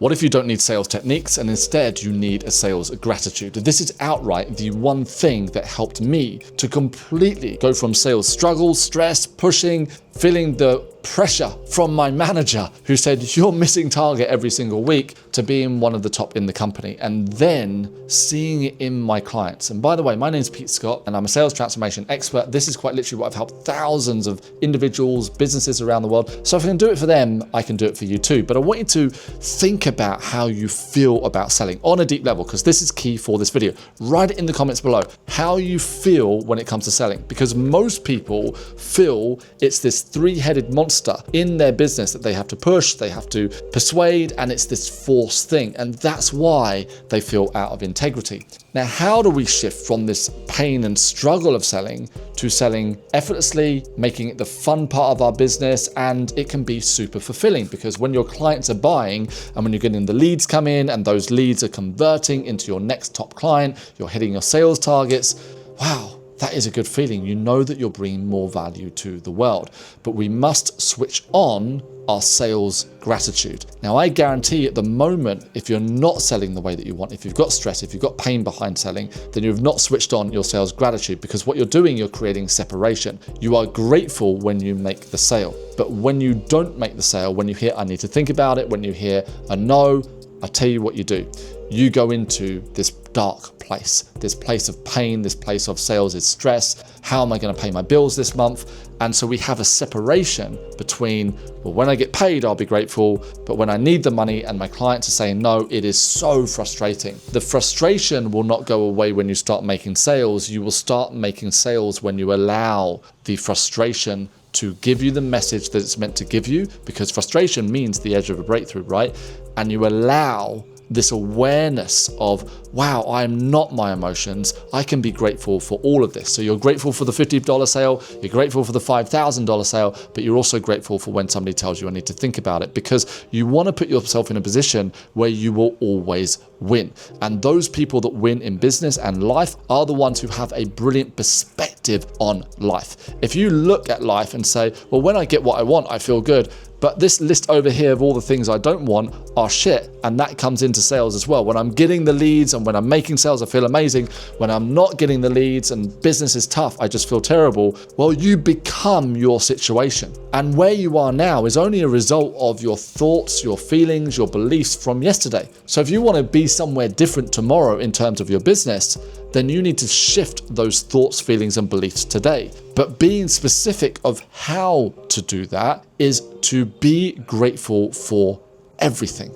What if you don't need sales techniques and instead you need a sales gratitude? This is outright the one thing that helped me to completely go from sales struggles, stress, pushing, feeling the pressure from my manager who said you're missing target every single week, to being one of the top in the company, and then seeing it in my clients. And by the way, my name is Pete Scott and I'm a sales transformation expert. This is quite literally what I've helped thousands of individuals, businesses around the world. So if I can do it for them, I can do it for you too. But I want you to think about how you feel about selling on a deep level, because this is key for this video. Write it in the comments below how you feel when it comes to selling, because most people feel it's this three-headed monster in their business that they have to push, they have to persuade, and it's this forced thing. And that's why they feel out of integrity. Now, how do we shift from this pain and struggle of selling to selling effortlessly, making it the fun part of our business? And it can be super fulfilling, because when your clients are buying and when you're getting the leads come in and those leads are converting into your next top client, you're hitting your sales targets. Wow. That is a good feeling. You know that you're bringing more value to the world. But we must switch on our sales gratitude. Now, I guarantee at the moment, if you're not selling the way that you want, if you've got stress, if you've got pain behind selling, then you've not switched on your sales gratitude, because what you're doing, you're creating separation. You are grateful when you make the sale. But when you don't make the sale, when you hear, I need to think about it, when you hear a no, I tell you what you do. You go into this dark place, this place of pain, this place of sales is stress. How am I going to pay my bills this month? And so we have a separation between, well, when I get paid, I'll be grateful, but when I need the money and my clients are saying no, it is so frustrating. The frustration will not go away when you start making sales. You will start making sales when you allow the frustration to give you the message that it's meant to give you, because frustration means the edge of a breakthrough, right? And you allow this awareness of, wow, I'm not my emotions. I can be grateful for all of this. So you're grateful for the $50 sale, you're grateful for the $5,000 sale, but you're also grateful for when somebody tells you I need to think about it, because you want to put yourself in a position where you will always win. And those people that win in business and life are the ones who have a brilliant perspective on life. If you look at life and say, well, when I get what I want, I feel good, but this list over here of all the things I don't want are shit. And that comes into sales as well. When I'm getting the leads and when I'm making sales, I feel amazing. When I'm not getting the leads and business is tough, I just feel terrible. Well, you become your situation. And where you are now is only a result of your thoughts, your feelings, your beliefs from yesterday. So if you want to be somewhere different tomorrow in terms of your business, then you need to shift those thoughts, feelings, and beliefs today. But being specific of how to do that is to be grateful for everything.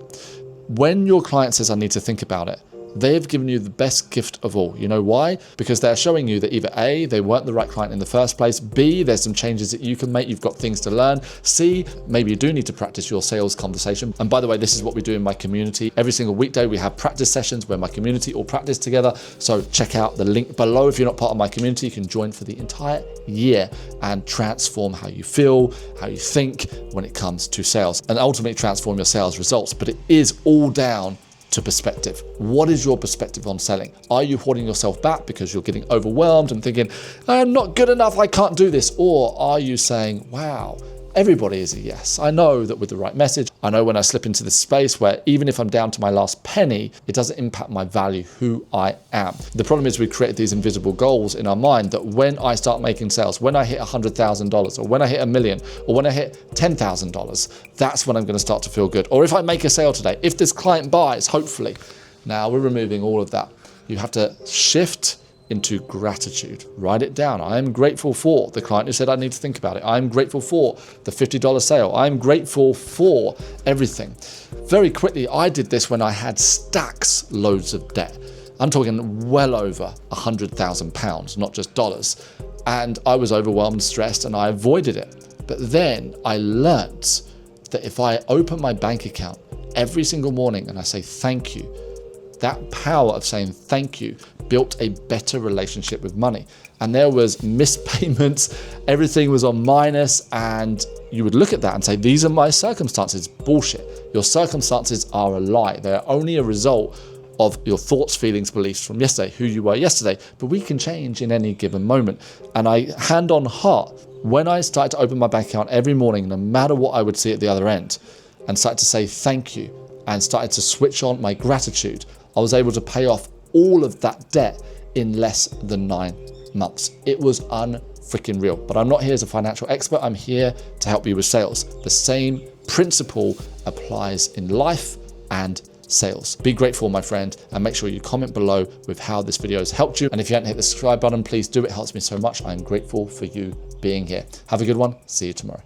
When your client says, I need to think about it, they've given you the best gift of all. You know why? Because they're showing you that either A, they weren't the right client in the first place, B, there's some changes that you can make, you've got things to learn, C, maybe you do need to practice your sales conversation. And by the way, this is what we do in my community. Every single weekday we have practice sessions where my community all practice together. So check out the link below. If you're not part of my community, you can join for the entire year and transform how you feel, how you think when it comes to sales, and ultimately transform your sales results. But it is all down to perspective. What is your perspective on selling? Are you holding yourself back because you're getting overwhelmed and thinking, I'm not good enough, I can't do this? Or are you saying, wow, everybody is a yes. I know that with the right message, I know when I slip into this space where even if I'm down to my last penny, it doesn't impact my value, who I am. The problem is we create these invisible goals in our mind that when I start making sales, when I hit $100,000 or when I hit $1 million or when I hit $10,000, that's when I'm going to start to feel good. Or if I make a sale today, if this client buys, hopefully. Now we're removing all of that. You have to shift into gratitude. Write it down. I am grateful for the client who said I need to think about it. I'm grateful for the $50 sale. I'm grateful for everything. Very quickly, I did this when I had stacks loads of debt. I'm talking well over £100,000, not just dollars. And I was overwhelmed, stressed, and I avoided it. But then I learnt that if I open my bank account every single morning and I say thank you, that power of saying thank you built a better relationship with money. And there was missed payments, everything was on minus, and you would look at that and say, these are my circumstances. Bullshit. Your circumstances are a lie. They're only a result of your thoughts, feelings, beliefs from yesterday, who you were yesterday. But we can change in any given moment. And I, hand on heart, when I started to open my bank account every morning, no matter what I would see at the other end, and started to say thank you, and started to switch on my gratitude, I was able to pay off all of that debt in less than 9 months. It was unfreaking real. But I'm not here as a financial expert. I'm here to help you with sales. The same principle applies in life and sales. Be grateful, my friend, and make sure you comment below with how this video has helped you. And if you haven't hit the subscribe button, please do. It helps me so much. I'm grateful for you being here. Have a good one. See you tomorrow.